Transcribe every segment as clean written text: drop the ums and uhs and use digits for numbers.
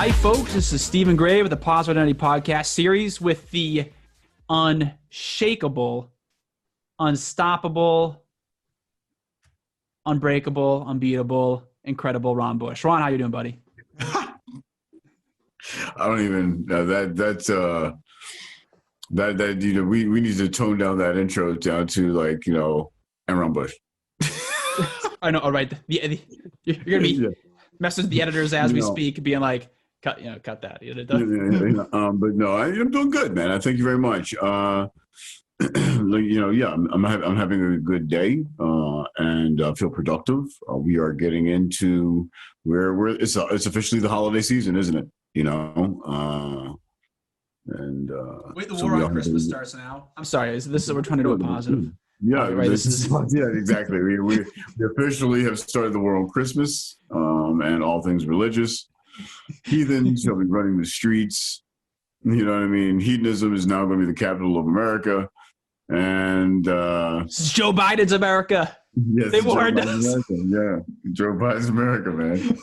Hi, folks. This is Stephen Gray with the Positive Identity Podcast series with the unshakable, unstoppable, unbreakable, unbeatable, incredible Ron Bush. Ron, how you doing, buddy? I don't even we need to tone down that intro down to Ron Bush. I know. All right. You're gonna be messing with the editors as we speak, being like, cut that. But no, I'm doing good, man. I thank you very much. I'm having a good day, and I feel productive. We are getting into where it's officially the holiday season, isn't it? Wait, the war on Christmas starts now. I'm sorry. We're trying to do a positive. Yeah, exactly. We officially have started the war on Christmas, and all things religious. Heathens shall be running the streets. You know what I mean? Hedonism is now going to be the capital of America. And this is Joe Biden's America. Yes, they warned us. Yeah, Joe Biden's America, man.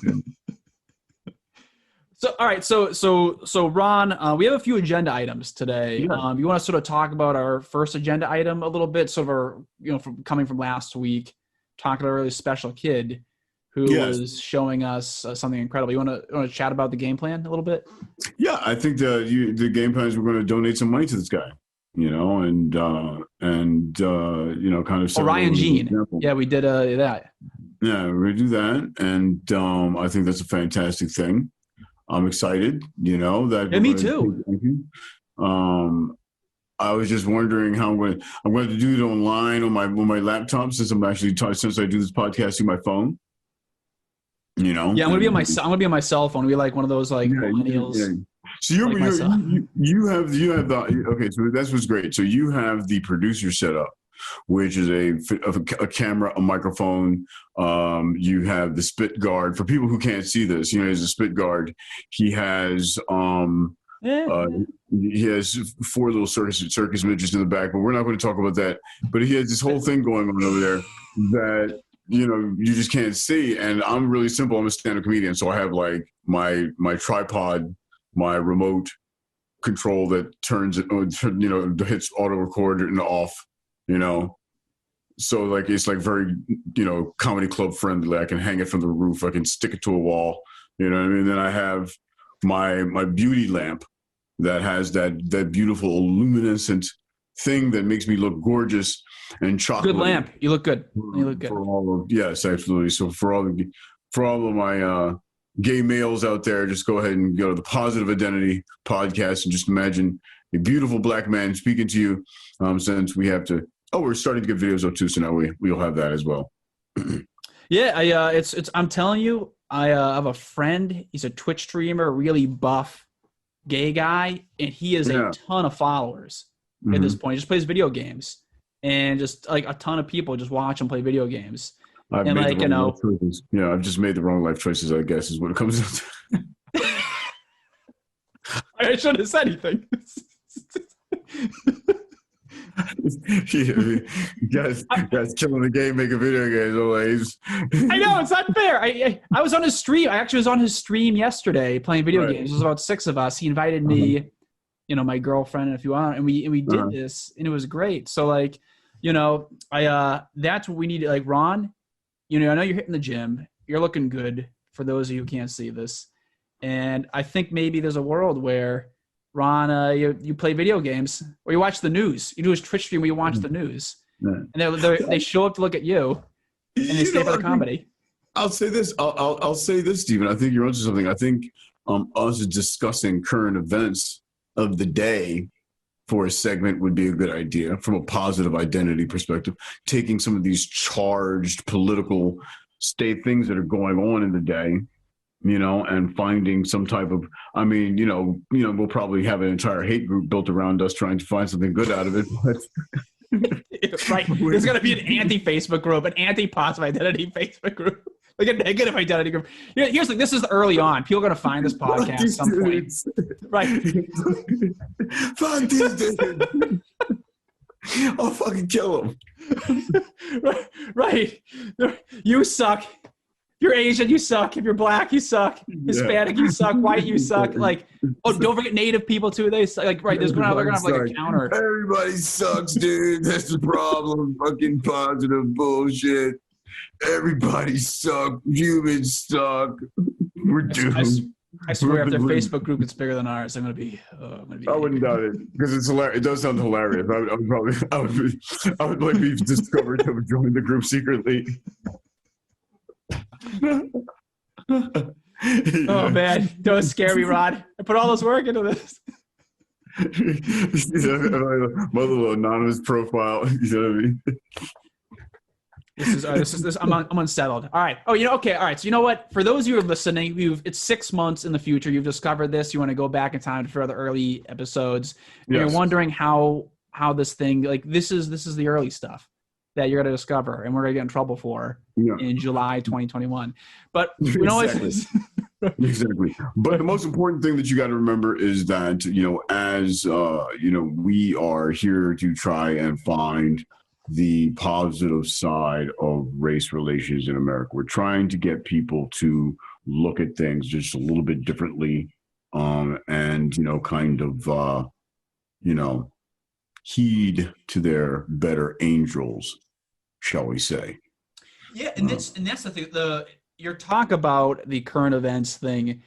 So, all right. So Ron, we have a few agenda items today. Yeah. You want to sort of talk about our first agenda item a little bit, sort of our, from coming from last week, talking about a really special kid who was showing us something incredible. You want to chat about the game plan a little bit? Yeah, I think the game plan is we're going to donate some money to this guy. And kind of Ryan Jean. Example. Yeah, we did that. Yeah, we do that, and I think that's a fantastic thing. I'm excited. That. Yeah, me too. I was just wondering how I'm going to do it online on my laptop since I do this podcast through my phone. Yeah, I'm gonna be on my cell phone. We like one of those millennials. Yeah. So you have so that's what's great. So you have the producer set up, which is a camera, a microphone. You have the spit guard. For people who can't see this, there's a spit guard. He has he has 4 little circus midgets in the back, but we're not going to talk about that. But he has this whole thing going on over there that you just can't see. And I'm really simple. I'm a stand-up comedian, so I have my tripod, my remote control that turns it, hits auto record and off, So it's very, comedy club friendly. I can hang it from the roof. I can stick it to a wall. You know what I mean? Then I have my beauty lamp that has that beautiful luminescent thing that makes me look gorgeous and chocolate. Good lamp. You look good. Yes, absolutely. So for all of my gay males out there, just go ahead and go to the Positive Identity Podcast and just imagine a beautiful black man speaking to you. Since we have to, we're starting to get videos up too, so now we'll have that as well. Yeah, I'm telling you, I have a friend. He's a Twitch streamer, really buff gay guy, and he has a ton of followers at this point. He just plays video games, and just a ton of people just watch him play video games. I've just made the wrong life choices, I guess, is what it comes down to. I shouldn't have said anything. guys killing the game, making video games always. I know, it's not fair. I was on his stream. I actually was on his stream yesterday playing video games. There was about 6 of us. He invited me, my girlfriend and a few others, and we did this, and it was great. So that's what we need. Ron, I know you're hitting the gym. You're looking good for those of you who can't see this. And I think maybe there's a world where, Ron, you play video games or you watch the news. You do his Twitch stream where you watch the news. And they show up to look at you and they stay for the comedy. I'll say this. I'll say this, Stephen. I think you're onto something. I think us discussing current events of the day for a segment would be a good idea from a positive identity perspective, taking some of these charged political state things that are going on in the day, and finding some type of, we'll probably have an entire hate group built around us trying to find something good out of it. But right. There's going to be an anti-Facebook group, an anti-positive identity Facebook group. Like a negative identity group. This is early on. People are going to find this podcast at some point. Right. Fuck these dudes. I'll fucking kill them. Right. You suck. you're Asian, you suck. If you're black, you suck. Hispanic, you suck. White, you suck. Like, oh, don't forget Native people too. They suck. Like, right? They're gonna have like a counter. Everybody sucks, dude. That's the problem. Fucking positive bullshit. Everybody suck. Humans suck. We're doomed. I swear, if their Facebook group gets bigger than ours, I'm gonna be. I wouldn't doubt it because it's hilarious. It does sound hilarious. I would like we've discovered to join the group secretly. Oh man, don't scare me, Rod. I put all this work into this. My little anonymous profile. You know what I mean? I'm unsettled. All right. Oh, okay. All right. So you know what? For those of you who are listening, it's 6 months in the future. You've discovered this. You want to go back in time for the early episodes. Yes. You're wondering how this thing, like this is the early stuff that you're going to discover, and we're going to get in trouble for in July 2021. But exactly. Exactly. But the most important thing that you got to remember is that as we are here to try and find the positive side of race relations in America. We're trying to get people to look at things just a little bit differently, and kind of heed to their better angels, shall we say? Yeah, and that's the thing. Your talk about the current events thing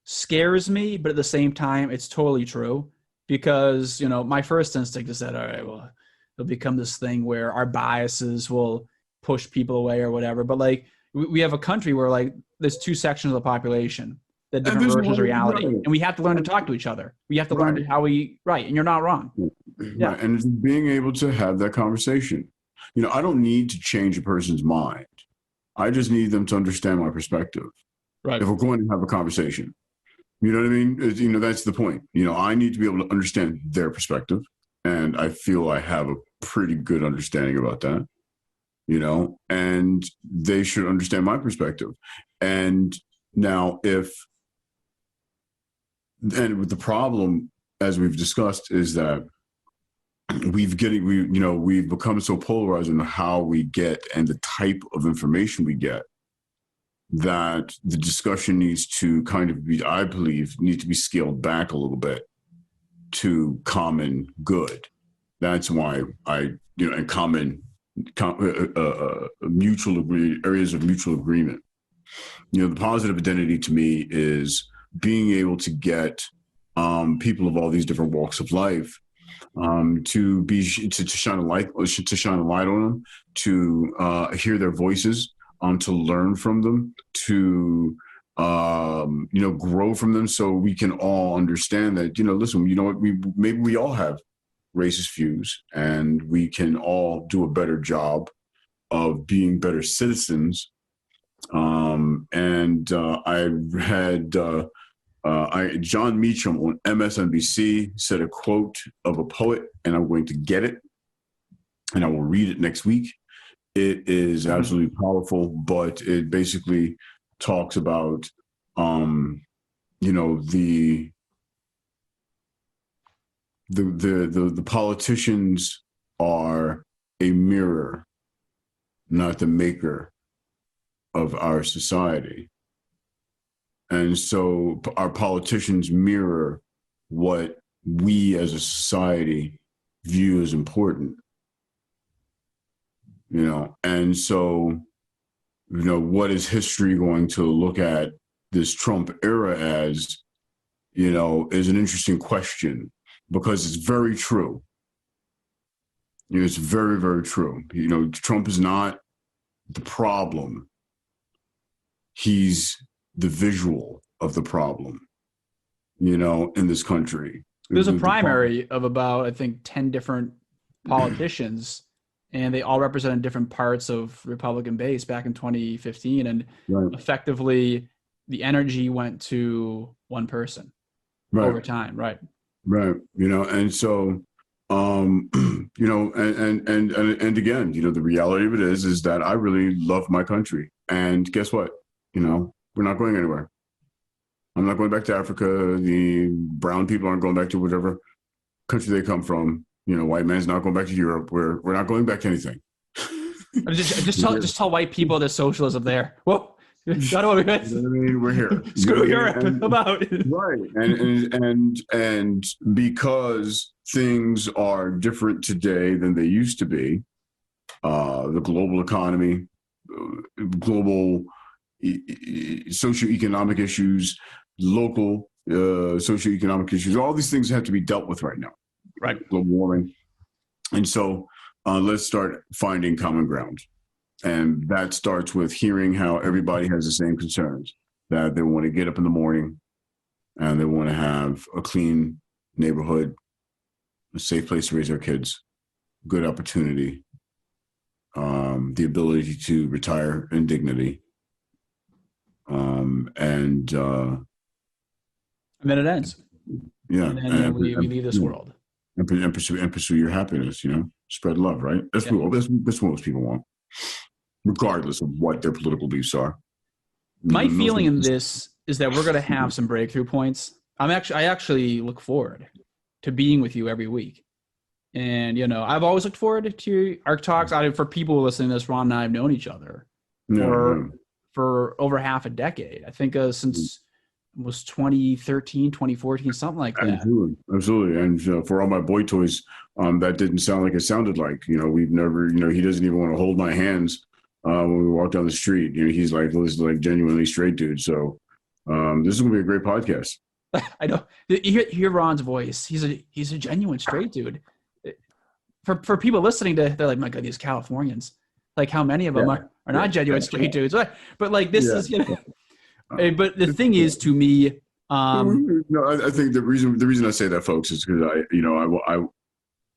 scares me, but at the same time, it's totally true because my first instinct is that all right, well, it'll become this thing where our biases will push people away or whatever. But like we have a country where like there's 2 sections of the population that different versions of reality, and we have to learn to talk to each other. We have to learn how we and you're not wrong. Yeah, and it's being able to have that conversation. I don't need to change a person's mind. I just need them to understand my perspective. Right. If we're going to have a conversation, you know what I mean? That's the point. I need to be able to understand their perspective. And I feel I have a pretty good understanding about that, and they should understand my perspective. And now with the problem, as we've discussed, is that we've become so polarized in how we get and the type of information we get that the discussion needs to kind of be, I believe, scaled back a little bit to common good. That's why and common mutual areas of mutual agreement. The positive identity to me is being able to get people of all these different walks of life to shine a light on them, to hear their voices, to learn from them, to grow from them, so we can all understand that listen, maybe we all have racist views, and we can all do a better job of being better citizens. I had John Meacham on MSNBC said a quote of a poet, and I'm going to get it, and I will read it next week. It is absolutely powerful, but it basically talks about the politicians are a mirror, not the maker of our society. And so our politicians mirror what we as a society view as important. And so, what is history going to look at this Trump era as, is an interesting question, because it's very true. It's very, very true. Trump is not the problem. He's the visual of the problem, in this country. There's a primary of about, I think, 10 different politicians, and they all represented different parts of Republican base back in 2015. And effectively, the energy went to one person over time. Right. Right. And so, and again, the reality of it is that I really love my country. And guess what? We're not going anywhere. I'm not going back to Africa. The brown people aren't going back to whatever country they come from. White man's not going back to Europe. We're not going back to anything. Just tell white people there's socialism there. Whoa. Got away with. I mean, we're here. Screw Europe. About right, and because things are different today than they used to be, the global economy, global socioeconomic issues, local socioeconomic issues, all these things have to be dealt with right now. Right. Global warming, and so let's start finding common ground. And that starts with hearing how everybody has the same concerns, that they want to get up in the morning and they want to have a clean neighborhood, a safe place to raise their kids, good opportunity, the ability to retire in dignity. And then it ends. Yeah. And then we leave this world. And pursue your happiness, spread love, right? That's what most people want, regardless of what their political beliefs are. My feeling in this is that we're going to have some breakthrough points. I actually look forward to being with you every week. And, I've always looked forward to our talks. For people listening to this, Ron and I have known each other for over half a decade. I think since it was 2013, 2014, something like that. Absolutely. And for all my boy toys, that didn't sound like it sounded like. We've never, he doesn't even want to hold my hands when we walk down the street. He's like, this is like genuinely straight dude. So this is going to be a great podcast. I know. You hear Ron's voice. He's a genuine straight dude. For people listening they're like, my God, these Californians. Like, how many of them are not genuine straight dudes? But like, this is, But the thing is, to me, I think the reason I say that, folks, is because we're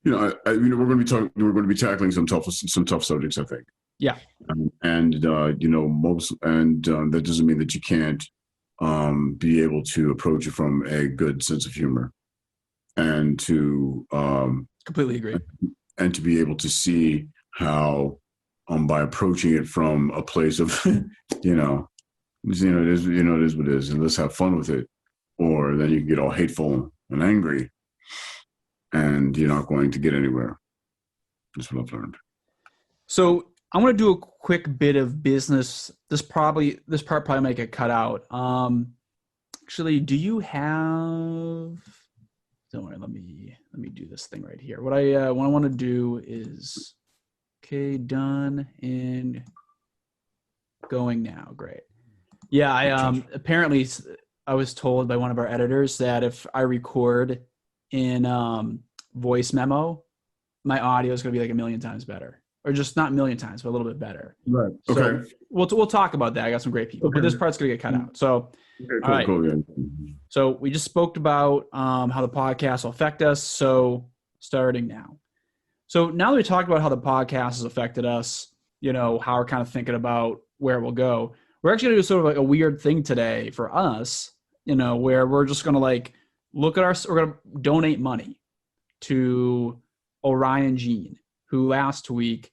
going to be tackling some tough subjects, I think. Yeah. That doesn't mean that you can't be able to approach it from a good sense of humor, and to completely agree, and to be able to see how by approaching it from a place of it is what it is, and let's have fun with it, or then you can get all hateful and angry, and you're not going to get anywhere. That's what I've learned. So I'm going to do a quick bit of business. This part probably might get cut out. Actually, do you have? Don't worry. Let me do this thing right here. What I want to do is, okay, done and going now. Great. Yeah, apparently I was told by one of our editors that if I record in voice memo, my audio is going to be like 1,000,000 times better, or just not 1,000,000 times, but a little bit better. Right. Okay. So we'll talk about that. I got some great people, but this part's going to get cut out. So, all right. Cool, yeah. So we just spoke about how the podcast will affect us. So starting now. So now that we talked about how the podcast has affected us, how we're kind of thinking about where it will go, we're actually going to do sort of like a weird thing today for us, where we're just going to we're going to donate money to Orion Jean, who last week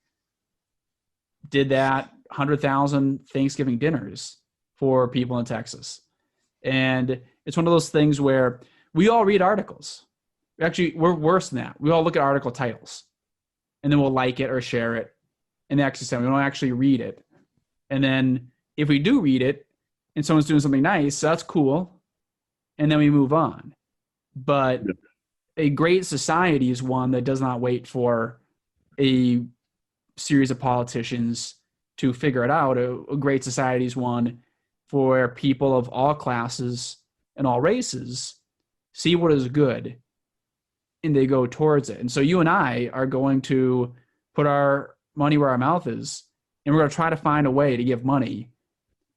did that 100,000 Thanksgiving dinners for people in Texas. And it's one of those things where we all read articles. Actually, we're worse than that. We all look at article titles and then we'll like it or share it. And actually, we don't actually read it. And then if we do read it and someone's doing something nice, that's cool. And then we move on. But a great society is one that does not wait for a series of politicians to figure it out. A great society is one for people of all classes and all races see what is good and they go towards it. And so you and I are going to put our money where our mouth is, and we're going to try to find a way to give money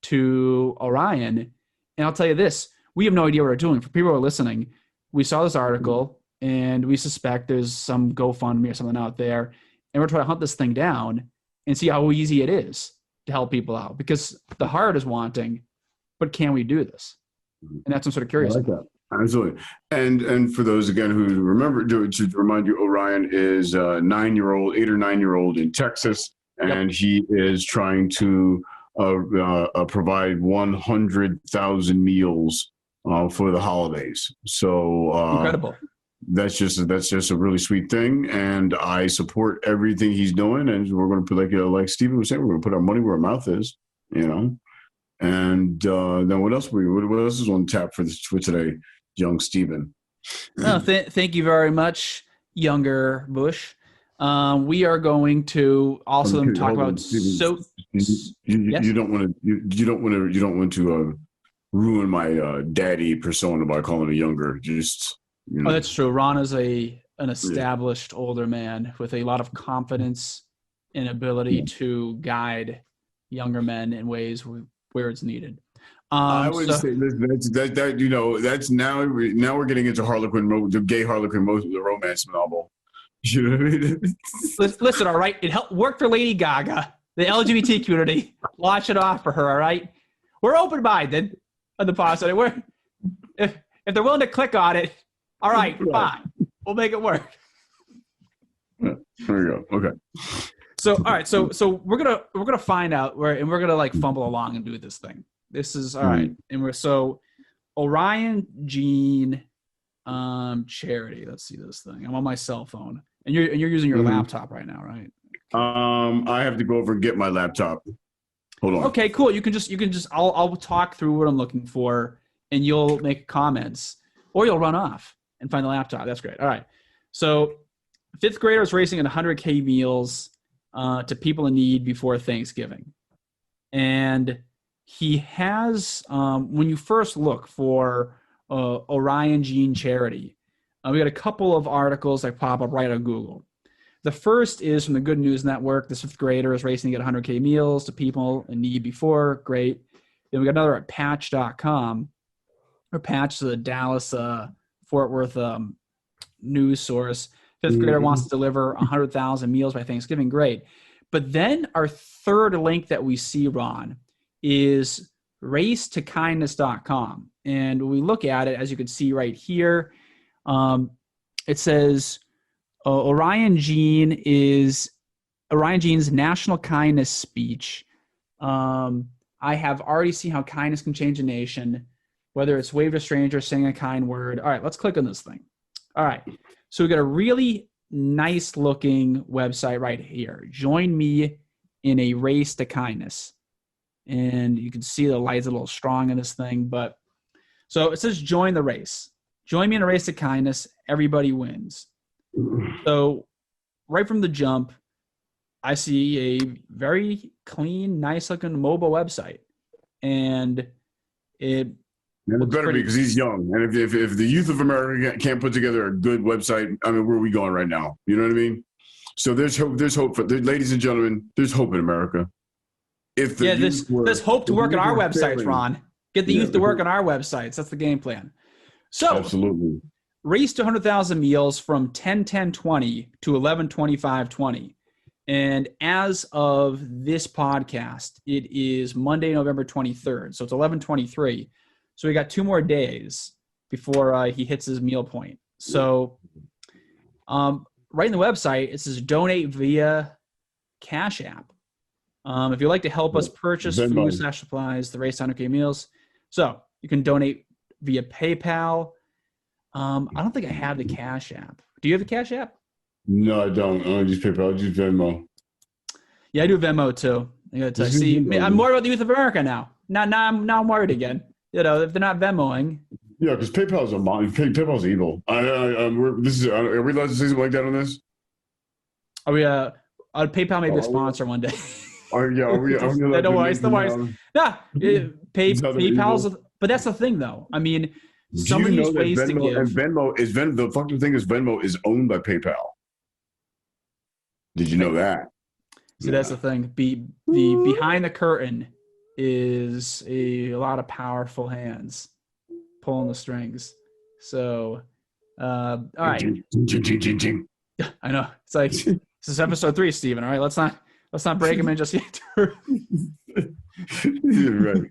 to Orion. And I'll tell you this, we have no idea what we're doing. For people who are listening, we saw this article and we suspect there's some GoFundMe or something out there, and we're trying to hunt this thing down and see how easy it is to help people out, because the heart is wanting, but can we do this? And that's what I'm sort of curious about. Absolutely. And for those, again, who remember, to remind you, Orion is a 8 or 9 year old in Texas, and he is trying to provide 100,000 meals for the holidays. So incredible. That's just a really sweet thing, and I support everything he's doing. And we're going to put, like Stephen was saying, we're going to put our money where our mouth is, And then what else is on tap for today, young Stephen? Thank you very much, younger Bush. We are going to also talk about you don't want to ruin my daddy persona by calling it younger. Just Oh, that's true. Ron is an established older man with a lot of confidence and ability to guide younger men in ways where it's needed. I would say that's now we're getting into Harlequin, the gay Harlequin, the romance novel. You know what I mean? Listen, all right, it worked for Lady Gaga, the LGBT community. Launch it off for her, all right? We're open-minded on the positive. If they're willing to click on it, all right, fine. We'll make it work. There you go. Okay. So all right, so we're gonna find out and we're gonna like fumble along and do this thing. This is all right, and we're Orion Jean charity. Let's see this thing. I'm on my cell phone, and you're using your laptop right now, right? I have to go over and get my laptop. Hold on. Okay, cool. You can just I'll talk through what I'm looking for, and you'll make comments, or you'll run off and find the laptop. That's great. All right. So, 5th graders racing at 100K meals to people in need before Thanksgiving, and he has when you first look for Orion Jean charity, we got a couple of articles that pop up right on Google. The first is from the Good News Network. The 5th grader is racing to get 100K meals to people in need before. Great. Then we got another at patch.com, or Patch, the Dallas Fort Worth news source. 5th grader wants to deliver 100,000 meals by Thanksgiving. Great. But then our third link that we see, Ron, is racetokindness.com. And when we look at it, as you can see right here, it says Orion Jean's National Kindness Speech. I have already seen how kindness can change a nation, whether it's wave to a stranger, saying a kind word. All right, let's click on this thing. All right, so we got a really nice looking website right here. Join me in a race to kindness. And you can see the light's a little strong in this thing, but so it says join the race. Join me in a race to kindness. Everybody wins. So right from the jump, I see a very clean, nice looking mobile website. And it better be because he's young. And if the youth of America can't put together a good website, I mean, where are we going right now? You know what I mean? So there's hope for ladies and gentlemen, there's hope in America. There's hope to work on our websites, Ron. Get the youth to work on our websites. That's the game plan. So absolutely. Race to 100,000 meals from 10/10/20 to 11/25/20. And as of this podcast, it is Monday, November 23rd. So it's 11/23. So we got 2 more days before he hits his meal point. So right in the website, it says donate via Cash App. If you'd like to help us purchase food / supplies, the race to 100K meals. So you can donate via PayPal. I don't think I have the Cash App. Do you have the Cash App? No, I don't. I don't use PayPal. I use Venmo. Yeah, I do Venmo too. I gotta tell you. See, I'm worried about the youth of America now. Now I'm worried again. You know, if they're not Venmoing. Yeah, because PayPal's PayPal's evil. Are we allowed to say something like that on this? Are we? PayPal may be a sponsor one day. Are we allowed no worries. Nah, PayPal's. But that's the thing, though. I mean, some of these ways to give. And the fucking thing is Venmo is owned by PayPal. Did you know that? See, that's the thing. The behind the curtain is a lot of powerful hands pulling the strings. So, all right. I know. It's like this is episode 3, Stephen. All right, let's not break him in just yet. You're right.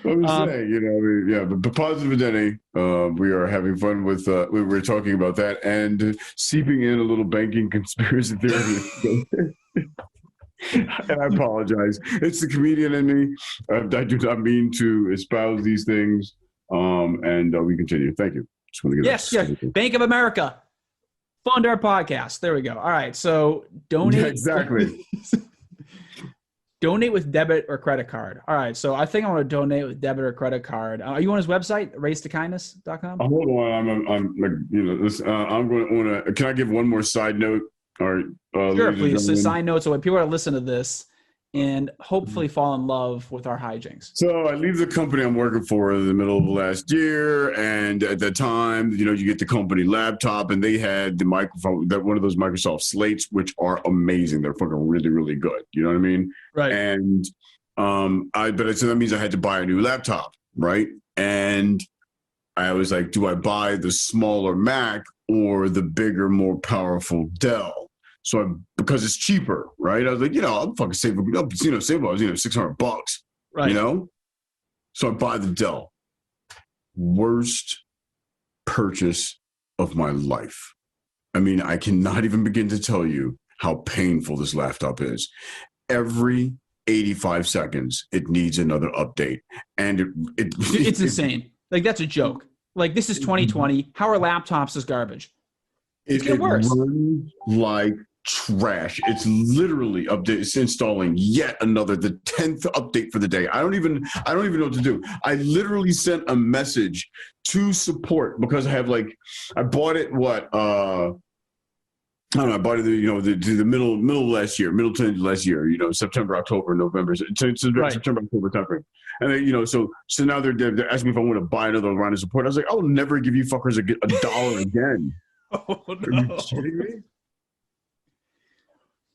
I'm saying, but the positive identity, we are having fun with, we were talking about that and seeping in a little banking conspiracy theory. And I apologize. It's the comedian in me. I do not mean to espouse these things. And we continue. Thank you. Just want to get yes. Bank of America. Fund our podcast. There we go. All right. So donate. Yeah, exactly. Donate with debit or credit card. All right. So I think I want to donate with debit or credit card. Are you on his website, racetokindness.com? Hold on. I'm like, I'm going to, can I give one more side note? All right. Sure, please. So side notes. So when people are listening to this and hopefully fall in love with our hijinks. So I leave the company I'm working for in the middle of last year. And at that time, you get the company laptop and they had the microphone, that one of those Microsoft slates, which are amazing. They're fucking really, really good. You know what I mean? Right. And so that means I had to buy a new laptop. Right. And I was like, do I buy the smaller Mac or the bigger, more powerful Dell? So because it's cheaper, right? I was like, I'm fucking save about, $600, right? So I buy the Dell. Worst purchase of my life. I mean, I cannot even begin to tell you how painful this laptop is. Every 85 seconds, it needs another update, and it's insane. Like, that's a joke. Like, this is 2020. How are laptops this garbage? It's getting worse. Runs like trash. It's literally it's installing yet another, the 10th update for the day. I don't even know what to do. I literally sent a message to support because I bought it I don't know. I bought it, the middle of last year, middle to end of last year, September, October, November, right. September, October timeframe. And then, so now they're asking me if I want to buy another round of support. I was like, I will never give you fuckers a dollar again. Oh, no. Are you kidding me?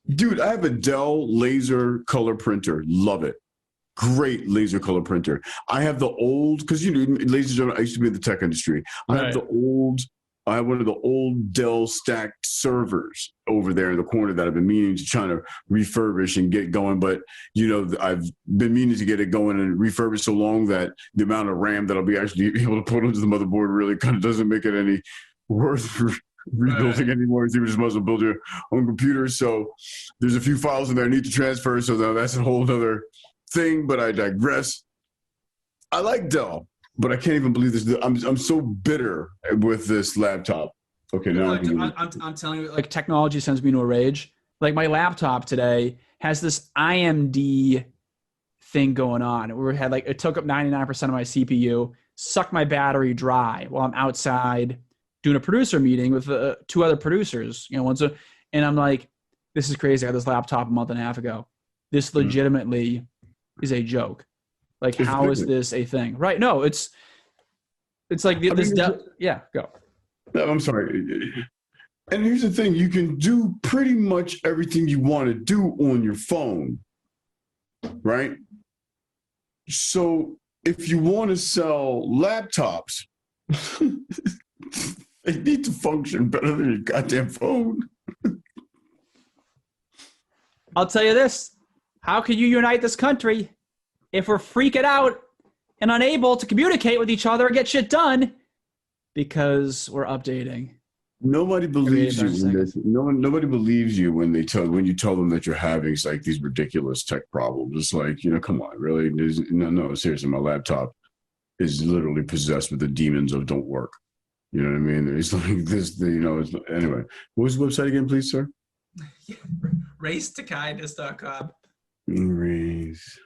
Dude, I have a Dell laser color printer. Love it. Great laser color printer. I have the old, because lasers, I used to be in the tech industry. Right. I have one of the old Dell stacked servers over there in the corner that I've been meaning to try to refurbish and get going. But, I've been meaning to get it going and refurbish so long that the amount of RAM that I'll be actually able to put onto the motherboard really kind of doesn't make it any worth rebuilding anymore. So you just might as well build your own computer. So there's a few files in there I need to transfer. So that's a whole other thing, but I digress. I like Dell. But I can't even believe this. I'm so bitter with this laptop. Okay, now I'm telling you, like, technology sends me into a rage. Like, my laptop today has this IMD thing going on. It took up 99% of my CPU, sucked my battery dry while I'm outside doing a producer meeting with two other producers. And I'm like, this is crazy. I got this laptop a month and a half ago. This legitimately is a joke. Like, how is this a thing? Right. No, it's like this. Yeah, go. No, I'm sorry. And here's the thing. You can do pretty much everything you want to do on your phone, right? So if you want to sell laptops, they need to function better than your goddamn phone. I'll tell you this. How can you unite this country if we're freaking out and unable to communicate with each other and get shit done because we're updating? Nobody believes you. Nobody believes you when you tell them that you're having these ridiculous tech problems. It's like, come on, really? No, seriously, my laptop is literally possessed with the demons of don't work. You know what I mean? It's like this, anyway. What was the website again, please, sir? Racetokindness.com. Race.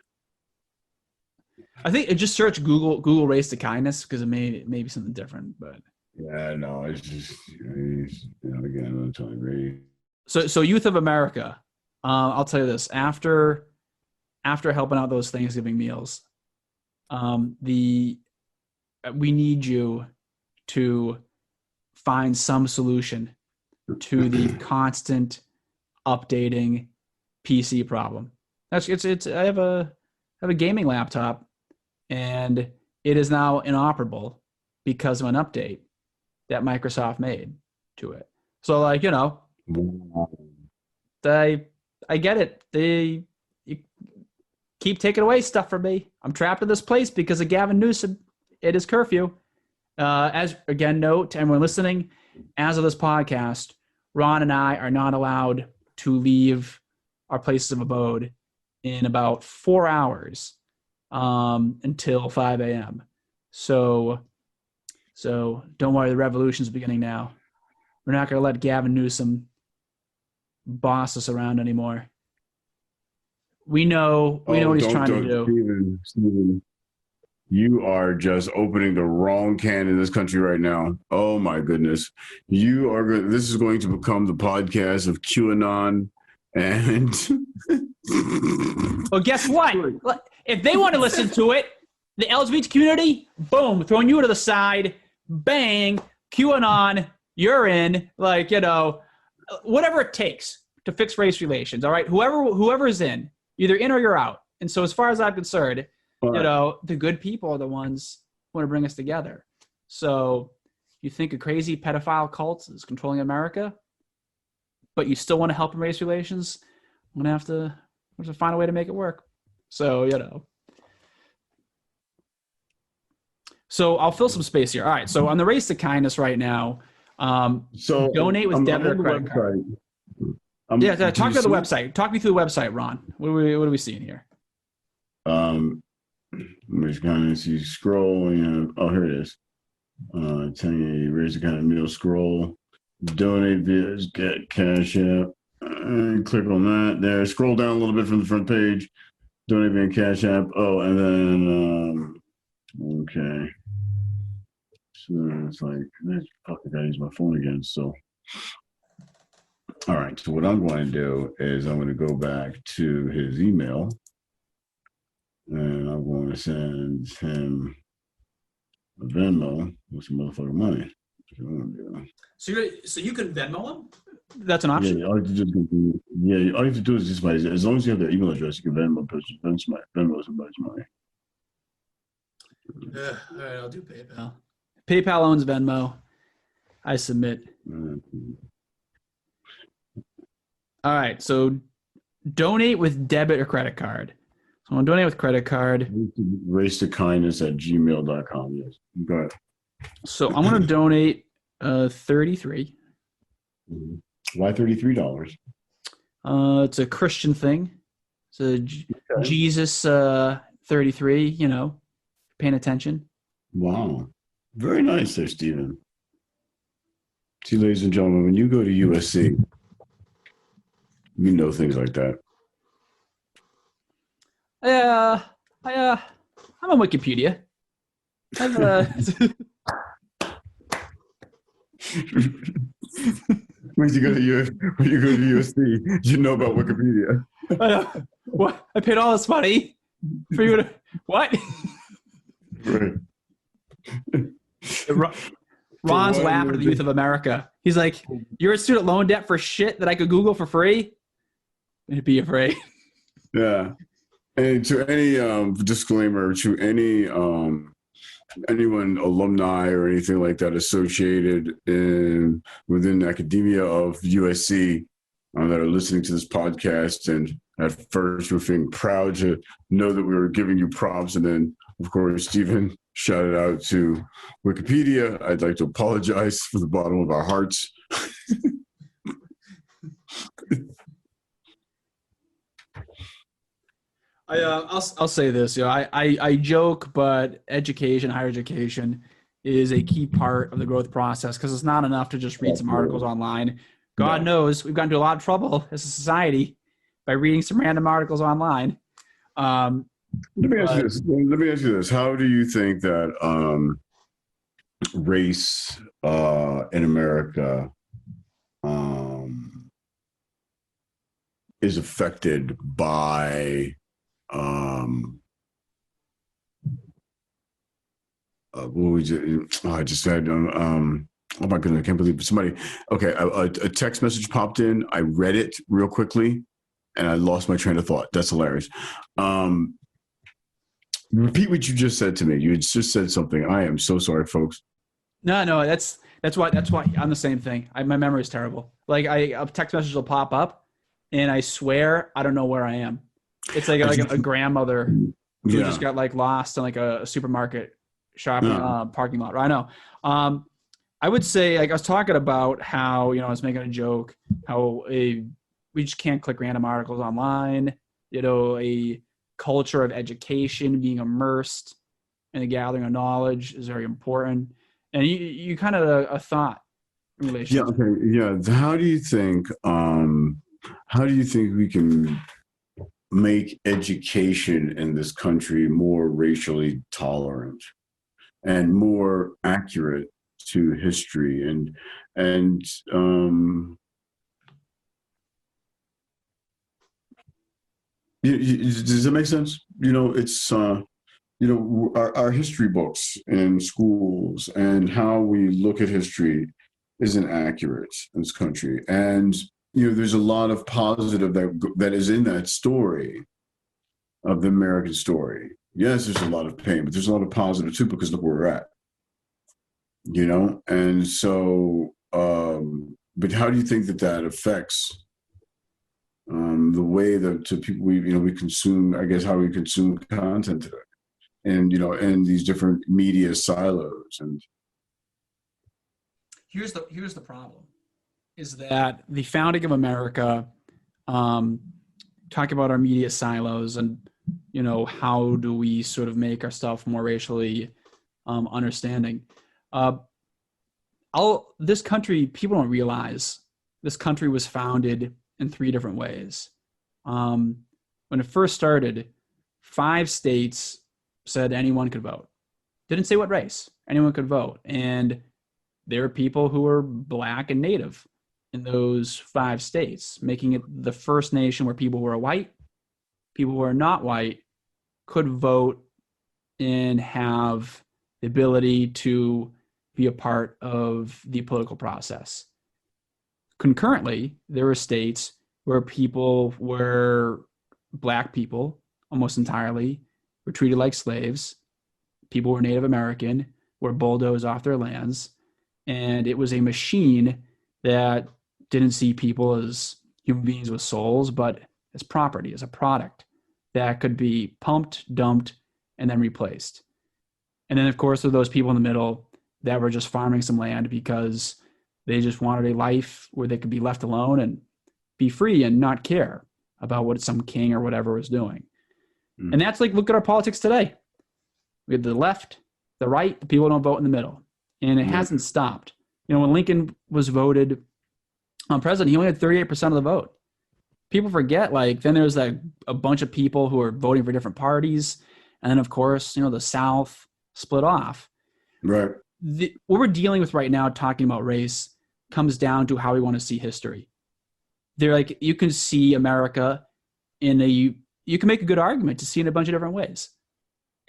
I think just search Google Race to Kindness because it may be something different, but yeah, no, it's just again, I'm telling you, So Youth of America, I'll tell you this: after helping out those Thanksgiving meals, we need you to find some solution to the constant updating PC problem. I have a gaming laptop, and it is now inoperable because of an update that Microsoft made to it. So, I get it. You keep taking away stuff from me. I'm trapped in this place because of Gavin Newsom. It is curfew. As again, note to everyone listening, as of this podcast, Ron and I are not allowed to leave our places of abode in about 4 hours until 5 a.m. So don't worry, the revolution's beginning now. We're not going to let Gavin Newsom boss us around anymore. We know what he's trying to do. Steven, you are just opening the wrong can in this country right now. Oh my goodness. This is going to become the podcast of QAnon and Well, guess what? If they want to listen to it, the LGBT community, boom, throwing you to the side, bang, QAnon, you're in, like, you know, whatever it takes to fix race relations. All right. Whoever's in, either in or you're out. And so as far as I'm concerned, you know, the good people are the ones who want to bring us together. So you think a crazy pedophile cult is controlling America, but you still want to help in race relations? I'm going to have to find a way to make it work. So, you know. So I'll fill some space here. All right. So on the Race to Kindness right now, donate with debit or credit card. Talk to the website. Talk me through the website, Ron. What are we seeing here? Raise Kindness, you scroll, here it is. Telling you, Raise the Kindness meal, scroll, donate via get cash app. Click on that there. Scroll down a little bit from the front page. Donate via cash app. Oh, and then okay. So it's like, fuck, I gotta use my phone again. So, all right. So what I'm going to do is I'm going to go back to his email. And I'm going to send him a Venmo with some motherfucking money. So you can Venmo him? That's an option. Yeah, all you have to do is just as long as you have their email address, you can Venmo somebody's money. All right, I'll do PayPal. PayPal owns Venmo. I submit. All right, so donate with debit or credit card. So I'm going to donate with credit card. Racetokindness@gmail.com. Yes. Go ahead. So I'm going to donate $33. Why $33? It's a Christian thing. It's a Jesus 33, you know, paying attention. Wow. Very nice there, Stephen. See, ladies and gentlemen, when you go to USC, you know things like that. I'm on Wikipedia. When you go to USC, you know about Wikipedia. What? I paid all this money for you to what? Right. Ron's laughing at the youth of America. He's like, "You're a student loan debt for shit that I could Google for free." I'd be afraid. Yeah. And to any disclaimer, to any anyone alumni or anything like that associated within academia of USC that are listening to this podcast, and at first we're feeling proud to know that we were giving you props, and then of course Stephen shouted out to Wikipedia. I'd like to apologize from the bottom of our hearts. I'll say this, you know, I joke, but higher education is a key part of the growth process, because it's not enough to just read some articles online. God knows we've gotten into a lot of trouble as a society by reading some random articles online. Let me ask you this. How do you think that race in America is affected by I just said, oh my goodness, I can't believe somebody. Okay, a text message popped in. I read it real quickly, and I lost my train of thought. That's hilarious. Repeat what you just said to me. You just said something. I am so sorry, folks. No, that's why I'm the same thing. My memory is terrible. Like a text message will pop up, and I swear I don't know where I am. It's like a grandmother who just got like lost in like a supermarket shopping parking lot. I know. I would say, like, I was talking about how, I was making a joke how we just can't click random articles online. A culture of education, being immersed in the gathering of knowledge is very important. And you kind of a thought in relation. Yeah. Okay. Yeah. How do you think we can make education in this country more racially tolerant and more accurate to history and does that make sense? It's our history books in schools and how we look at history isn't accurate in this country. And there's a lot of positive that is in that story of the American story. Yes, there's a lot of pain, but there's a lot of positive too, because look where we're at. And so, but how do you think that affects the way that to people we consume, I guess, how we consume content today, and and these different media silos? And here's the problem, is that the founding of America, talking about our media silos and how do we sort of make our stuff more racially understanding. This country, people don't realize this country was founded in 3 different ways. When it first started, 5 states said anyone could vote. Didn't say what race, anyone could vote. And there were people who were Black and Native in those 5 states, making it the first nation where people who are white, people who are not white could vote and have the ability to be a part of the political process. Concurrently, there were states where people were Black people almost entirely were treated like slaves. People were Native American, were bulldozed off their lands. And it was a machine that didn't see people as human beings with souls, but as property, as a product that could be pumped, dumped, and then replaced. And then, of course, there were those people in the middle that were just farming some land because they just wanted a life where they could be left alone and be free and not care about what some king or whatever was doing. And that's like, look at our politics today. We have the left, the right, the people who don't vote in the middle. And it hasn't stopped. When Lincoln was voted president, he only had 38% of the vote. People forget, then there's a bunch of people who are voting for different parties. And then, of course, the South split off. Right. What we're dealing with right now, talking about race, comes down to how we want to see history. They're like, you can see America you can make a good argument to see it in a bunch of different ways.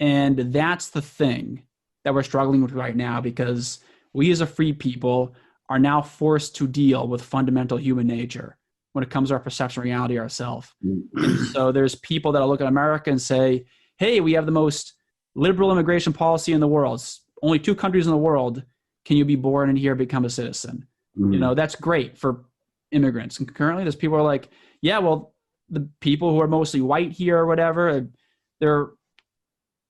And that's the thing that we're struggling with right now, because we as a free people are now forced to deal with fundamental human nature when it comes to our perception of reality ourselves. And so there's people that look at America and say, hey, we have the most liberal immigration policy in the world. It's only 2 countries in the world can you be born in here, become a citizen. That's great for immigrants. And currently there's people who are like, yeah, well, the people who are mostly white here or whatever, they're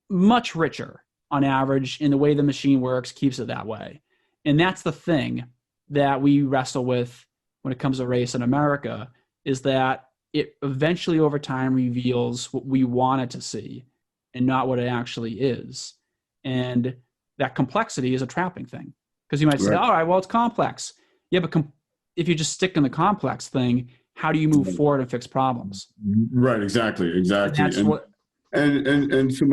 much richer on average, in the way the machine works keeps it that way. And that's the thing that we wrestle with when it comes to race in America, is that it eventually over time reveals what we want it to see and not what it actually is. And that complexity is a trapping thing, because you might say, all right, well, it's complex. Yeah, but if you just stick in the complex thing, how do you move forward and fix problems? Right. Exactly. And that's what. So I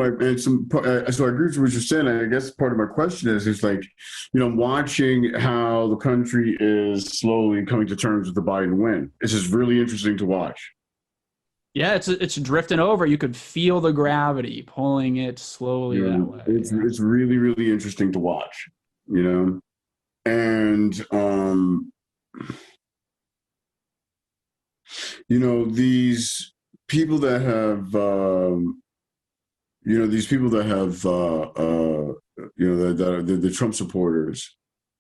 agree with what you're saying. I guess part of my question is like, watching how the country is slowly coming to terms with the Biden win. It's just really interesting to watch. Yeah, it's drifting over. You could feel the gravity pulling it slowly that way. It's really, really interesting to watch, and these people that have that are the Trump supporters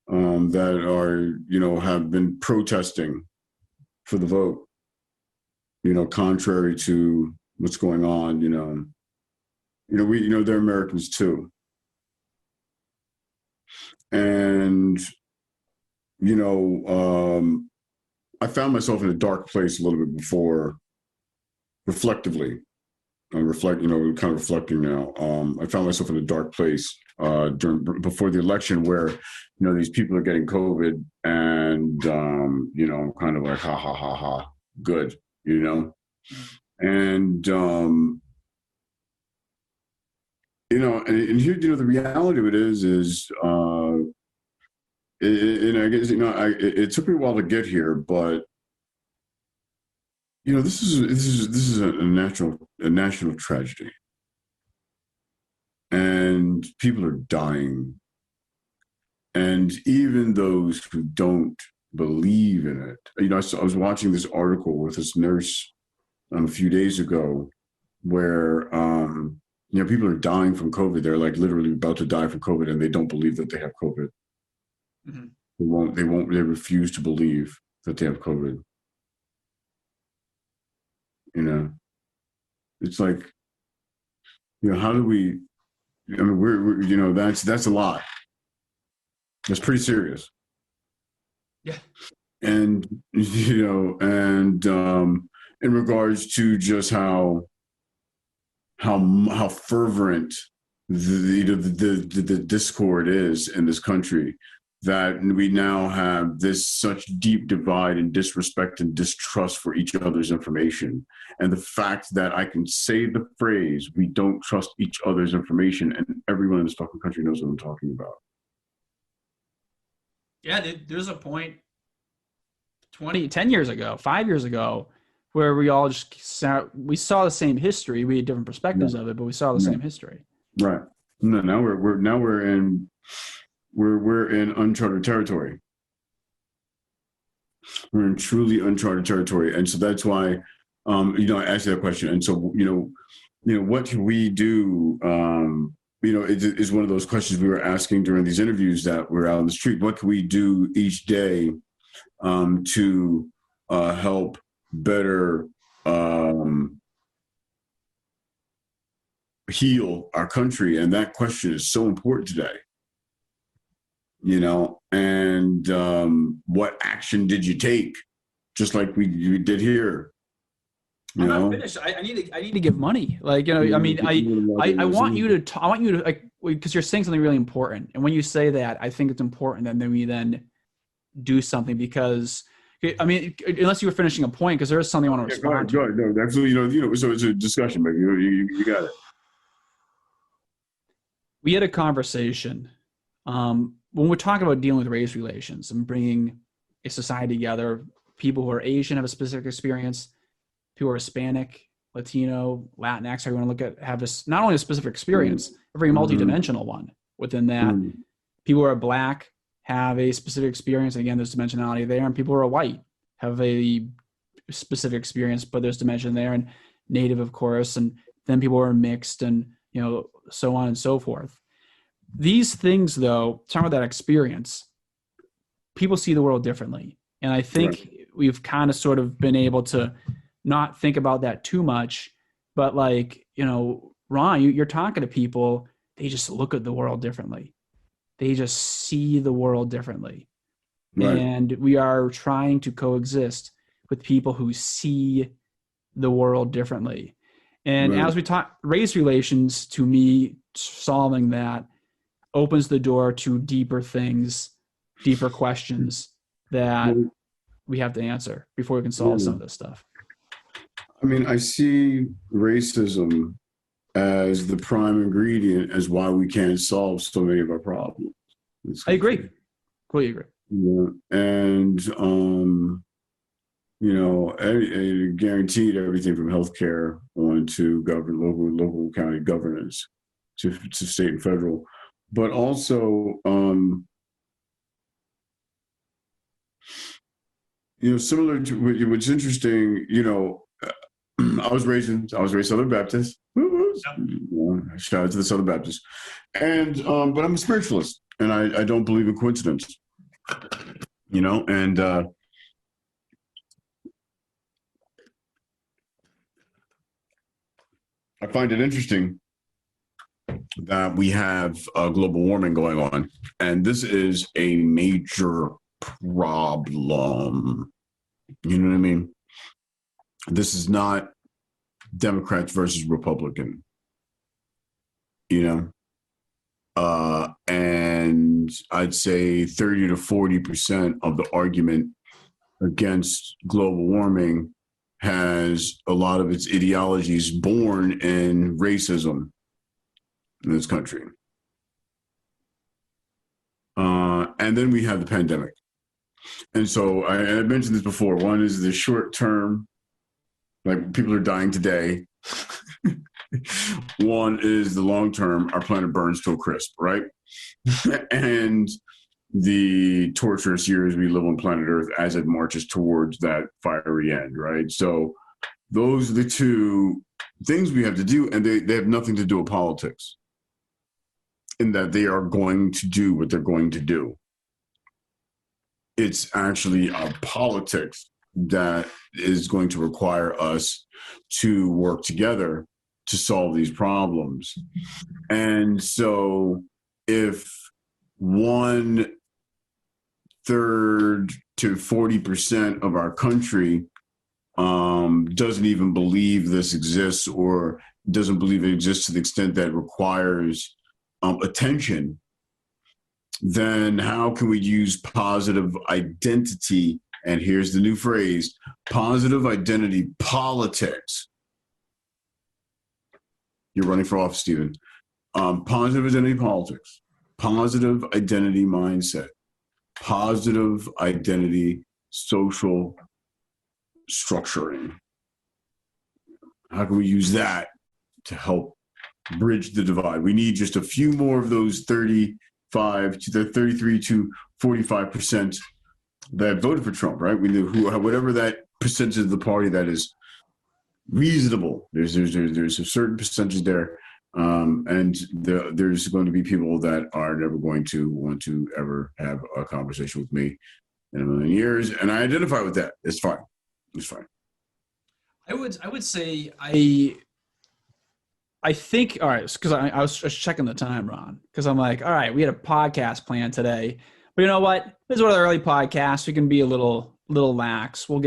that are have been protesting for the vote, contrary to what's going on. They're Americans too, and I found myself in a dark place a little bit before, reflectively. Kind of reflecting now. I found myself in a dark place before the election, where these people are getting COVID, and I'm kind of like, ha ha ha ha, good, And and here, the reality of it is, and I guess, it took me a while to get here, but this is a national tragedy, and people are dying, and even those who don't believe in it. I was watching this article with this nurse a few days ago, where people are dying from COVID. They're like literally about to die from COVID, and they don't believe that they have COVID. Mm-hmm. They refuse to believe that they have COVID. It's like, how do we, we're that's a lot. That's pretty serious. Yeah. And, and in regards to just how fervent the discord is in this country, that we now have this such deep divide and disrespect and distrust for each other's information. And the fact that I can say the phrase, we don't trust each other's information, and everyone in this fucking country knows what I'm talking about. Yeah, there's a point 10 years ago, 5 years ago, where we all we saw the same history. We had different perspectives of it, but we saw the same history. Right. No, now we're in uncharted territory. We're in truly uncharted territory, and so that's why, I asked you that question. And so, what can we do? It is one of those questions we were asking during these interviews that we're out on the street. What can we do each day to help better heal our country? And that question is so important today. And what action did you take? Just like we did here. I'm not finished. I need to give money. Like, I want you to like, because you're saying something really important. And when you say that, I think it's important that then we do something, because unless you were finishing a point, because there is something I want to respond to. Go ahead. No, absolutely. So it's a discussion, but you got it. We had a conversation when we're talking about dealing with race relations and bringing a society together. People who are Asian have a specific experience. People who are Hispanic, Latino, Latinx, how you want to look at, have this not only a specific experience, a very multidimensional one within that. People who are Black have a specific experience. Again, there's dimensionality there. And people who are white have a specific experience, but there's dimension there. And Native, of course, and then people who are mixed, and so on and so forth. These things, though, talking about that experience, people see the world differently. And I think we've kind of sort of been able to not think about that too much. But like, Ron, you're talking to people, they just look at the world differently. They just see the world differently. Right. And we are trying to coexist with people who see the world differently. And as we talk race relations, to me, solving that opens the door to deeper things, deeper questions that we have to answer before we can solve some of this stuff. I see racism as the prime ingredient as why we can't solve so many of our problems. I agree. Completely agree. Yeah. And, guaranteed everything from healthcare on to local county governance to state and federal. But also, similar to what's interesting, I was raised Southern Baptist. Shout out to the Southern Baptists. And but I'm a spiritualist, and I don't believe in coincidence. And I find it interesting that we have global warming going on, and this is a major problem. You know what I mean? This is not Democrats versus Republican, and I'd say 30 to 40% of the argument against global warming has a lot of its ideologies born in racism in this country. And then we have the pandemic. And so I mentioned this before. One is the short term, like people are dying today. One is the long term, our planet burns to a crisp, right? And the torturous years we live on planet Earth as it marches towards that fiery end, right? So those are the two things we have to do, and they have nothing to do with politics, in that they are going to do what they're going to do. It's actually our politics that is going to require us to work together to solve these problems. And so if 1/3 to 40% of our country doesn't even believe this exists, or doesn't believe it exists to the extent that it requires attention, then how can we use positive identity? And here's the new phrase: positive identity politics. You're running for office, Stephen. Positive identity politics, positive identity mindset, positive identity social structuring. How can we use that to help bridge the divide? We need just a few more of those 35 to the 33 to 45% that voted for Trump, right? We knew whatever that percentage of the party that is reasonable. There's a certain percentage there, and there's going to be people that are never going to want to ever have a conversation with me in a million years, and I identify with that. It's fine. It's fine. I would say I think, all right, because I was just checking the time, Ron, because I'm like, all right, we had a podcast planned today, but you know what? This is one of the early podcasts. We can be a little lax. We'll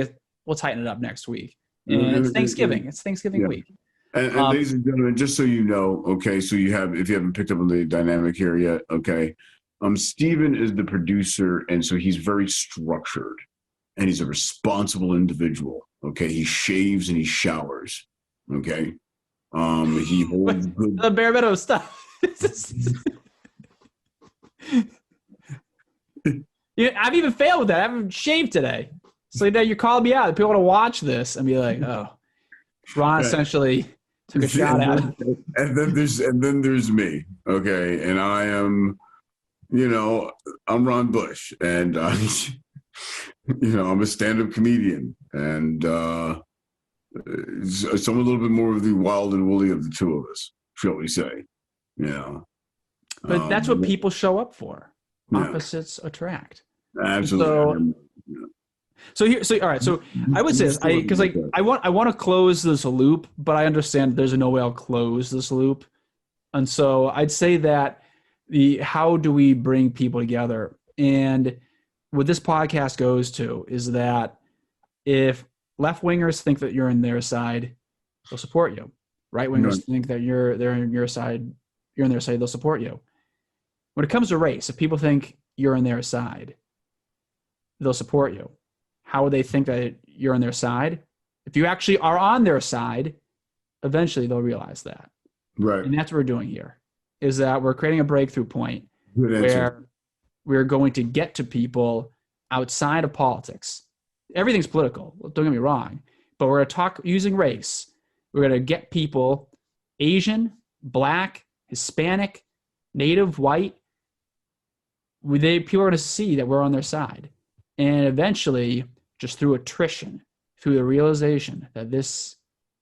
tighten it up next week. And it's Thanksgiving. It's Thanksgiving week. And ladies and gentlemen, just so you know, okay, so if you haven't picked up on the dynamic here yet, okay, Stephen is the producer, and so he's very structured, and he's a responsible individual. Okay, he shaves and he showers. Okay, he holds good. The bare minimum stuff. I've even failed with that. I haven't shaved today. So now you're calling me out. People want to watch this and be like, "Oh, Ron essentially took a shot at him." And then there's me. Okay, and I am, I'm Ron Bush, and I'm a stand-up comedian, and so I'm a little bit more of the wild and woolly of the two of us, shall we say? But that's what people show up for. Opposites attract. Absolutely. So all right. So I would say this, because I want to close this loop, but I understand there's no way I'll close this loop, and so I'd say that how do we bring people together? And what this podcast goes to is that if left wingers think that you're on their side, they'll support you. Right wingers think that they're on your side, you're on their side, they'll support you. When it comes to race, if people think you're on their side, they'll support you. How would they think that you're on their side? If you actually are on their side, eventually they'll realize that. Right. And that's what we're doing here, is that we're creating a breakthrough point where we're going to get to people outside of politics. Everything's political, don't get me wrong, but we're going to talk using race. We're going to get people, Asian, Black, Hispanic, Native, white. People are going to see that we're on their side. And eventually, just through attrition, through the realization that this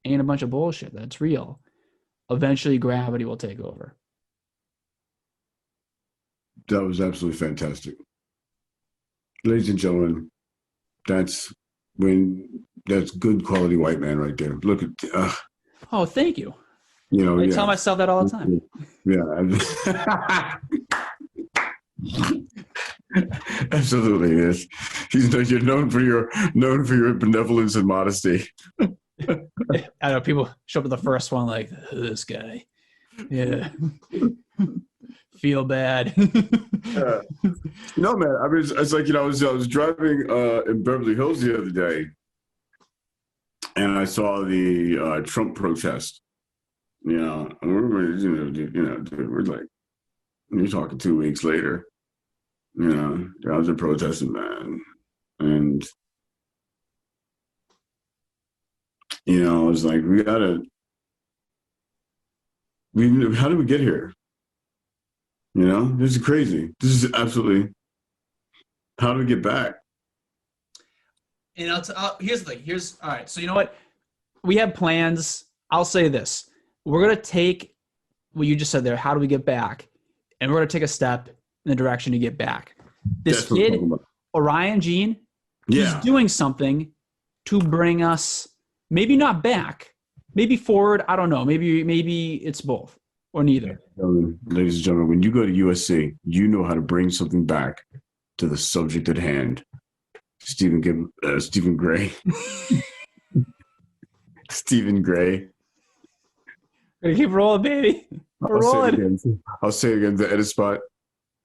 ain't a bunch of bullshit, that it's real, eventually gravity will take over. That was absolutely fantastic. Ladies and gentlemen, that's good quality white man right there. Look at oh, thank you. I tell myself that all the time. Yeah. Absolutely, yes. You're known for your benevolence and modesty. I know people show up at the first one like, this guy. Yeah. Feel bad. No, man. I mean, it's like, I was driving in Beverly Hills the other day, and I saw the Trump protest. And we're like, you're talking 2 weeks later. Guys are protesting, man, and I was like, how did we get here? This is crazy. This is absolutely, how do we get back? And here's the thing. All right. So you know what? We have plans. I'll say this. We're going to take what you just said there. How do we get back? And we're going to take a step in the direction to get back. This kid, Orion Gene, he's doing something to bring us maybe not back, maybe forward. I don't know. Maybe it's both or neither. Ladies and gentlemen, when you go to USC, you know how to bring something back to the subject at hand. Stephen Gray. Stephen Gray. Gonna keep rolling, baby. I'll say it again. The edit spot.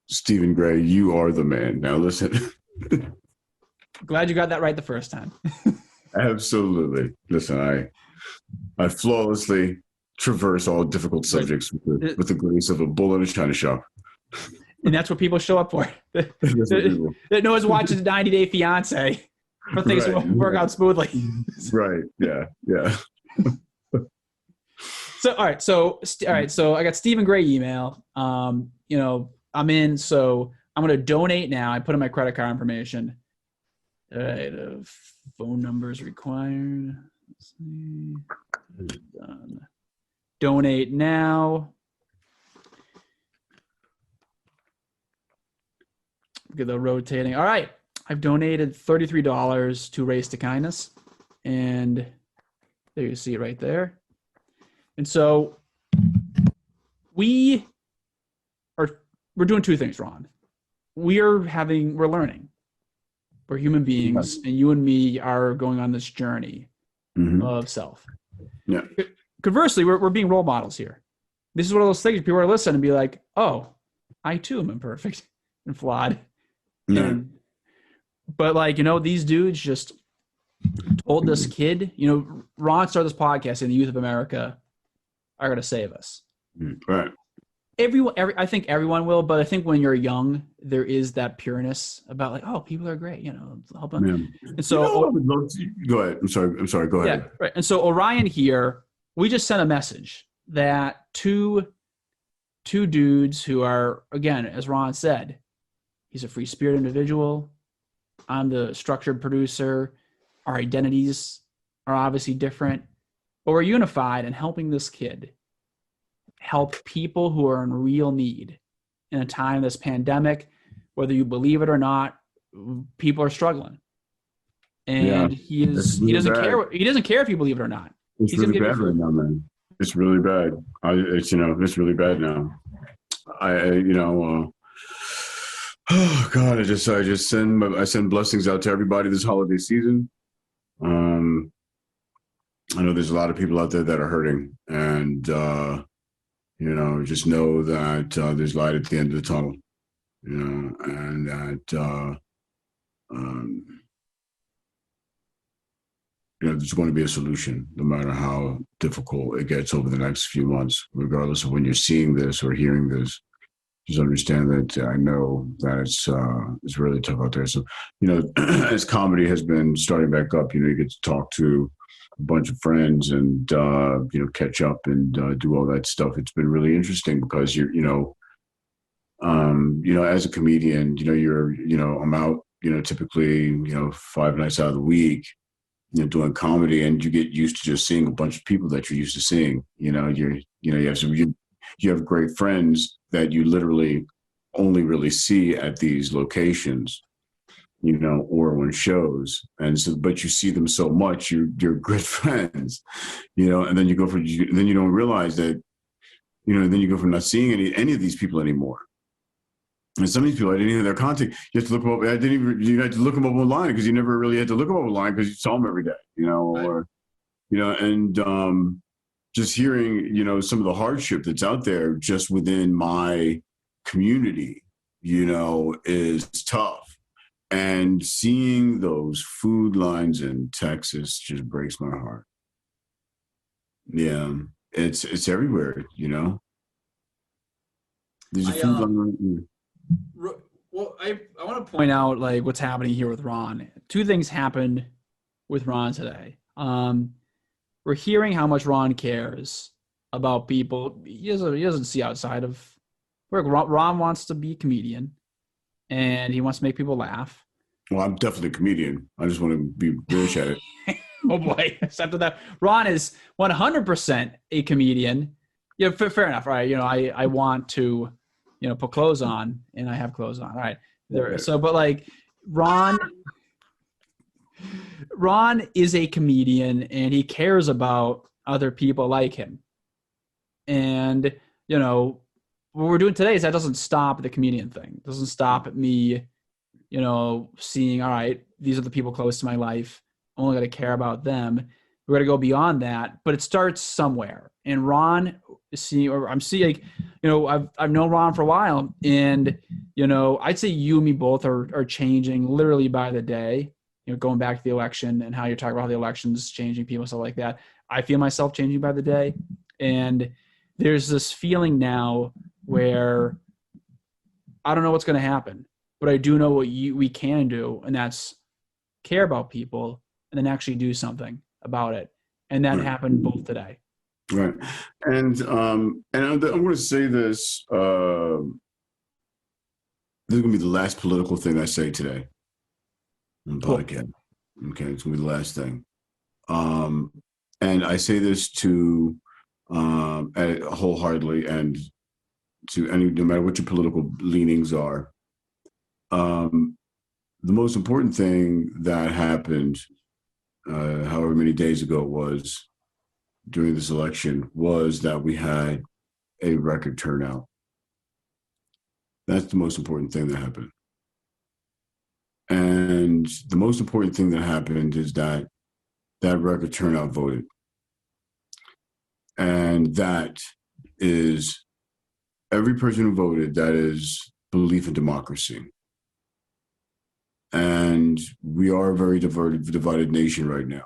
Stephen Gray, you are the man. Now listen. Glad you got that right the first time. Absolutely. Listen, I flawlessly traverse all difficult subjects with the grace of a bull in a china shop. And that's what people show up for. That no one's watching 90 Day Fiance for things to work out smoothly. Right. Yeah. So all right. So I got Stephen Gray email. I'm in. So I'm going to donate now. I put in my credit card information. All right. Phone numbers required. Let's see. Done. Donate now. Look at the rotating. All right. I've donated $33 to Race to Kindness. And there you see it right there. And so we're doing two things, Ron. We're learning. We're human beings, and you and me are going on this journey of self. Yeah. Conversely, we're being role models here. This is one of those things people are listening and be like, oh, I too am imperfect and flawed. Yeah. But these dudes just told this kid, Ron started this podcast and the youth of America are going to save us. Right. I think everyone will, but I think when you're young, there is that pureness about like, oh, people are great, help them. Yeah. And so, go ahead. I'm sorry. Go ahead. Yeah, right. And so Orion here, we just sent a message that two dudes who are, again, as Ron said, he's a free spirit individual. I'm the structured producer. Our identities are obviously different, but we're unified in helping this kid help people who are in real need in a time of this pandemic. Whether you believe it or not, people are struggling, and he doesn't care. He doesn't care if you believe it or not. It's really bad right now, man. It's really bad. It's really bad now. Oh God, I send blessings out to everybody this holiday season. I know there's a lot of people out there that are hurting, and just know that there's light at the end of the tunnel, and that there's going to be a solution, no matter how difficult it gets over the next few months, regardless of when you're seeing this or hearing this. Just understand that I know that it's really tough out there. So, as comedy has been starting back up, you get to talk to a bunch of friends and, catch up and do all that stuff. It's been really interesting because as a comedian, I'm out, typically, 5 nights out of the week, doing comedy, and you get used to just seeing a bunch of people that you're used to seeing. You have great friends that you literally only really see at these locations, or on shows. And so, but you see them so much, you're good friends, and then you don't realize that, then you go from not seeing any of these people anymore. And some of these people, I didn't even have their contact. You have to look them up. You had to look them up online because you never really had to look them up online because you saw them every day, and just hearing, some of the hardship that's out there just within my community, is tough. And seeing those food lines in Texas just breaks my heart. Yeah, it's everywhere, you know. There's a I food line. well, I want to point out like what's happening here with Ron. Two things happened with Ron today. We're hearing how much Ron cares about people. He doesn't see outside of work. Ron wants to be a comedian, and he wants to make people laugh. Well, I'm definitely a comedian. I just want to be British at it. Oh boy! After that, Ron is 100% a comedian. Yeah, fair enough. Right? I want to, put clothes on, and I have clothes on. All right. There. So, but like Ron is a comedian, and he cares about other people like him. And what we're doing today is that doesn't stop the comedian thing. It doesn't stop me, seeing, all right, these are the people close to my life. I'm only going to care about them. We're going to go beyond that, but it starts somewhere. And Ron, I'm seeing, I've known Ron for a while, and I'd say you and me both are changing literally by the day. Going back to the election and how you're talking about how the election's changing people, stuff like that. I feel myself changing by the day, and there's this feeling now where I don't know what's going to happen, but I do know what we can do, and that's care about people and then actually do something about it. And that happened both today. Right. And I'm going to say this. This is going to be the last political thing I say today on the podcast. Okay, it's going to be the last thing. And I say this to wholeheartedly, and to no matter what your political leanings are. The most important thing that happened, however many days ago it was, during this election, was that we had a record turnout. That's the most important thing that happened. And the most important thing that happened is that record turnout voted. And that is every person who voted, that is belief in democracy. And we are a very divided nation right now.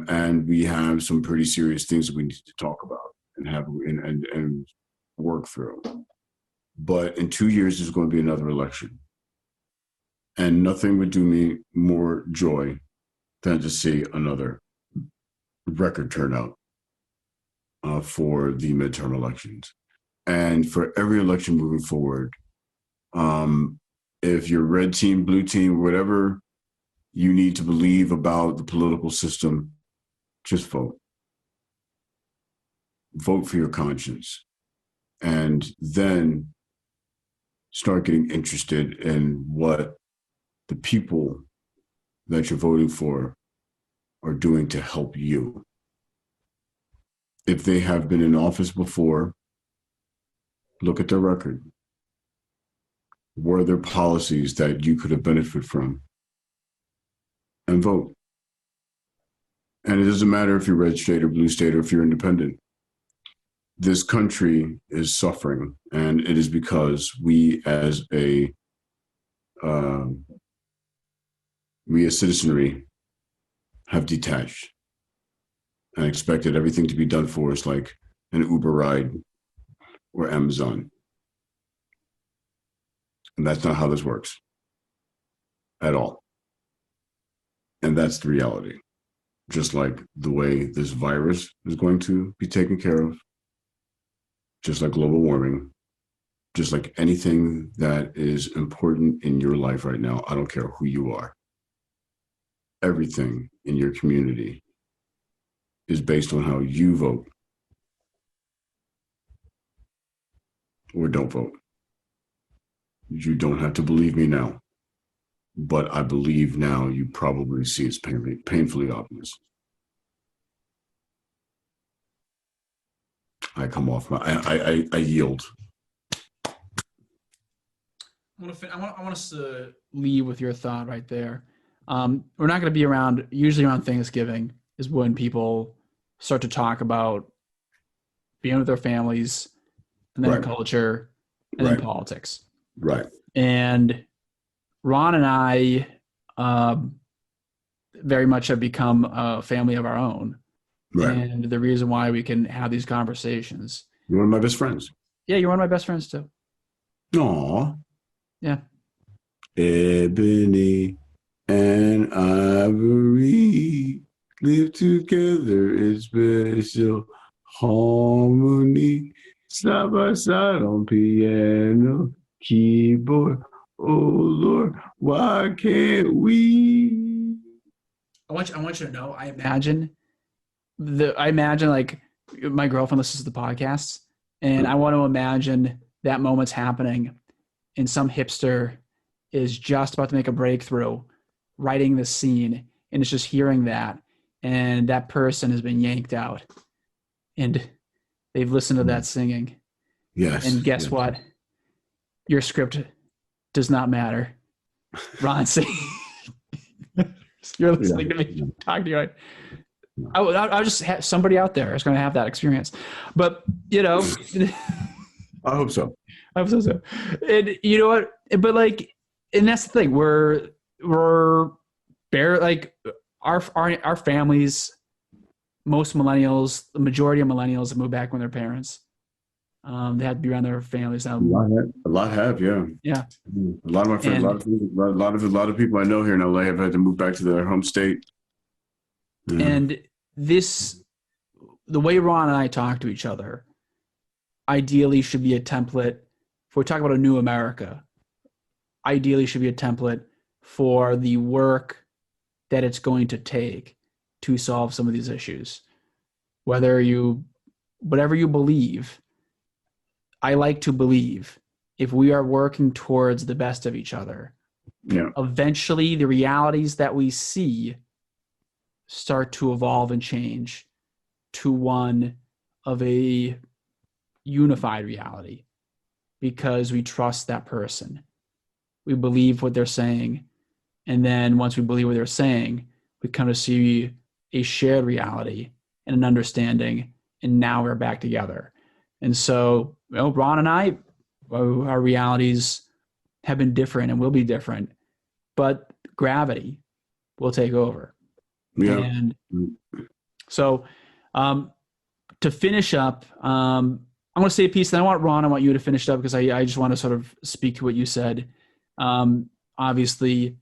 And we have some pretty serious things that we need to talk about and have and work through. But in 2 years, there's going to be another election. And nothing would do me more joy than to see another record turnout for the midterm elections. And for every election moving forward, if you're red team, blue team, whatever you need to believe about the political system, just vote. Vote for your conscience. And then start getting interested in what the people that you're voting for are doing to help you. If they have been in office before, look at their record. What are their policies that you could have benefited from? And vote. And it doesn't matter if you're red state or blue state or if you're independent. This country is suffering, and it is because we as citizenry have detached and expected everything to be done for us like an Uber ride or Amazon. And that's not how this works at all. And that's the reality. Just like the way this virus is going to be taken care of, just like global warming, just like anything that is important in your life right now, I don't care who you are. Everything in your community is based on how you vote or don't vote. You don't have to believe me now, but I believe now you probably see it's painfully obvious. I come off I yield. I want us to leave with your thought right there. We're not going to be around, usually around Thanksgiving is when people start to talk about being with their families, and then culture, and then politics. Right. And Ron and I um, very much have become a family of our own. Right. And the reason why we can have these conversations. You're one of my best friends. Yeah, you're one of my best friends too. Aw. Yeah. Ebony and ivory live together in special harmony, side by side on piano, keyboard. Oh Lord, why can't we? I want you to know, I imagine like my girlfriend listens to the podcast, and I want to imagine that moment's happening and some hipster is just about to make a breakthrough writing the scene, and it's just hearing that, and that person has been yanked out and they've listened to that singing. Yes. And guess yes. what? Your script does not matter. Ron singing. You're listening to me talk to you. Right? I'll just have somebody out there is going to have that experience. But, I hope so. I was so. And you know what? But like, and that's the thing. We're bare like our families. Most millennials, the majority of millennials have moved back with their parents. They had to be around their families now. A lot have, yeah. Yeah. A lot of my friends, a lot of people I know here in LA have had to move back to their home state. Yeah. And the way Ron and I talk to each other, ideally should be a template. If we talk about a new America, ideally should be a template for the work that it's going to take to solve some of these issues. Whatever you believe, I like to believe if we are working towards the best of each other, eventually the realities that we see start to evolve and change to one of a unified reality because we trust that person. We believe what they're saying. And then once we believe what they're saying, we kind of see a shared reality and an understanding. And now we're back together. And so, Ron and I, our realities have been different and will be different, but gravity will take over. Yeah. And so to finish up, I'm going to say a piece, and I want you to finish it up because I just want to sort of speak to what you said. Obviously,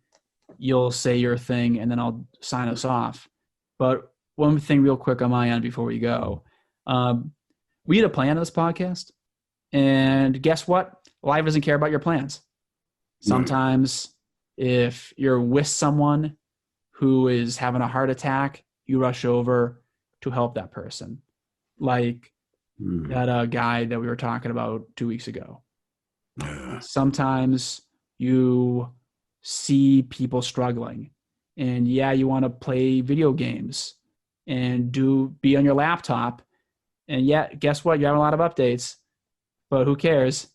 you'll say your thing, and then I'll sign us off. But one thing real quick on my end before we go. We had a plan on this podcast, and guess what? Life doesn't care about your plans. Sometimes if you're with someone who is having a heart attack, you rush over to help that person. Like that guy that we were talking about 2 weeks ago. Sometimes you see people struggling, and you want to play video games and be on your laptop. And guess what? You have a lot of updates, but who cares?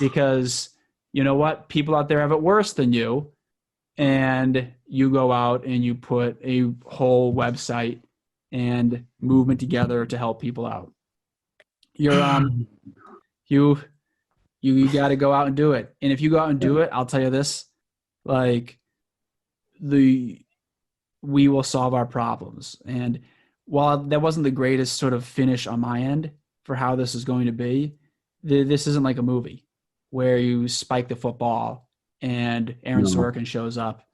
Because you know what? People out there have it worse than you. And you go out and you put a whole website and movement together to help people out. You got to go out and do it. And if you go out and do it, I'll tell you this, like we will solve our problems. And while that wasn't the greatest sort of finish on my end for how this is going to be, this isn't like a movie where you spike the football and Aaron Sorkin shows up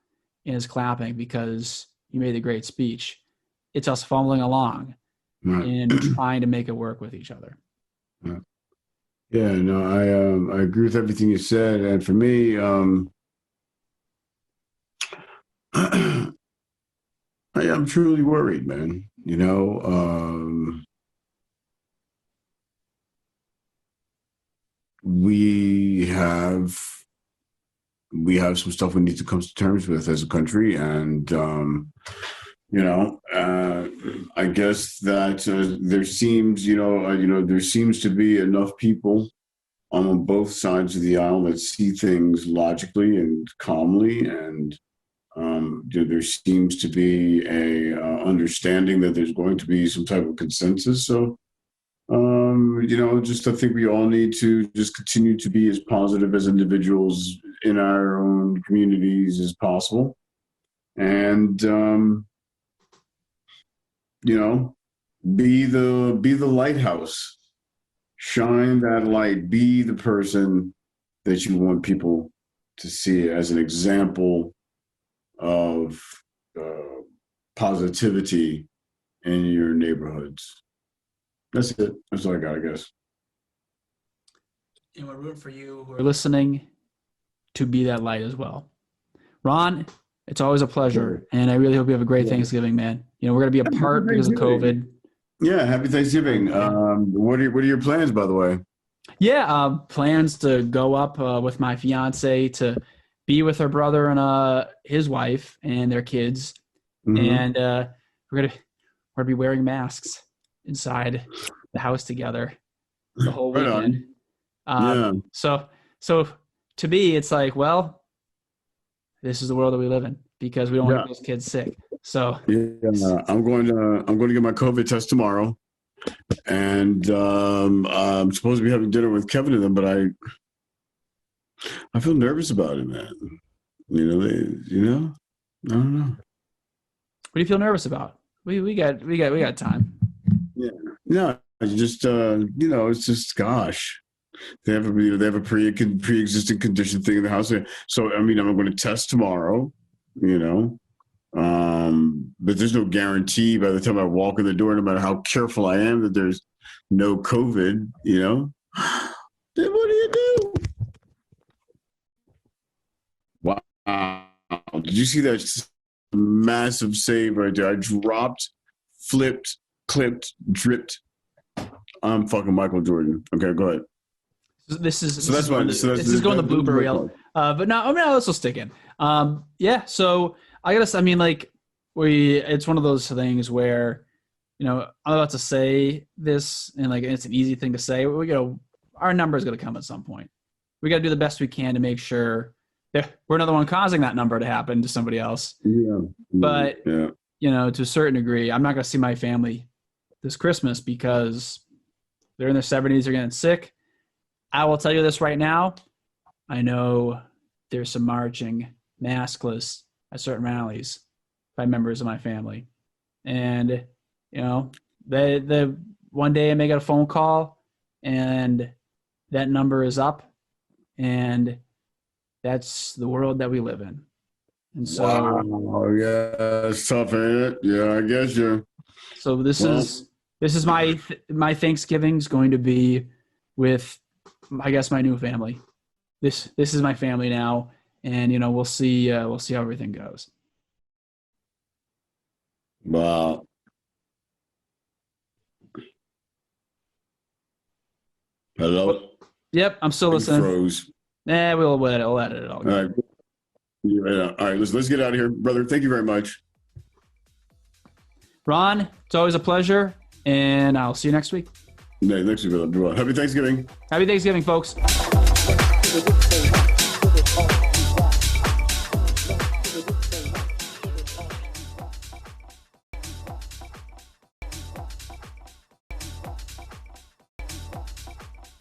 and is clapping because you made a great speech. It's us fumbling along and trying to make it work with each other. Yeah, no, I agree with everything you said. And for me, I am truly worried, man. We have some stuff we need to come to terms with as a country, and I guess that there seems to be enough people on both sides of the aisle that see things logically and calmly, and there seems to be a understanding that there's going to be some type of consensus. So, I think we all need to just continue to be as positive as individuals in our own communities as possible. And, be the lighthouse, shine that light, be the person that you want people to see as an example of positivity in your neighborhoods. That's it. That's all I got, I guess. And we're rooting for you who are listening to be that light as well. Ron, it's always a pleasure, and I really hope you have a great Thanksgiving, man. We're going to be apart because of COVID. Yeah, happy Thanksgiving. What are your plans, by the way? Yeah, plans to go up with my fiance to be with her brother and his wife and their kids, and we're gonna be wearing masks inside the house together the whole weekend. So to me, it's like, well, this is the world that we live in because we don't want those kids sick. So I'm going to get my COVID test tomorrow, and I'm supposed to be having dinner with Kevin and them, but I feel nervous about it, man. I don't know. What do you feel nervous about? We got time. Yeah, no, just it's just gosh. They have a pre-existing condition thing in the house. So I'm going to test tomorrow, but there's no guarantee by the time I walk in the door, no matter how careful I am, that there's no COVID. Then what do you do? Wow! Did you see that massive save right there? I dropped, flipped, clipped, dripped. I'm fucking Michael Jordan. Okay, go ahead. This is going the blooper reel. But no, this will stick in. So I guess, it's one of those things where, I'm about to say this and it's an easy thing to say. Our number is going to come at some point. We got to do the best we can to make sure that we're another one causing that number to happen to somebody else. Yeah. But, to a certain degree, I'm not going to see my family this Christmas because they're in their 70s, they're getting sick. I will tell you this right now. I know there's some marching maskless at certain rallies by members of my family. And, the one day I may get a phone call and that number is up, and that's the world that we live in. And so, yeah, it's tough, ain't it? Yeah, I guess you. So this is my Thanksgiving's going to be with, I guess, my new family. This is my family now, and we'll see how everything goes. Wow. Hello. Yep, I'm still listening. Froze. We'll edit it all. All right. Yeah, all right. Let's get out of here, brother. Thank you very much, Ron. It's always a pleasure, and I'll see you next week. Next week, brother. Happy Thanksgiving. Happy Thanksgiving, folks.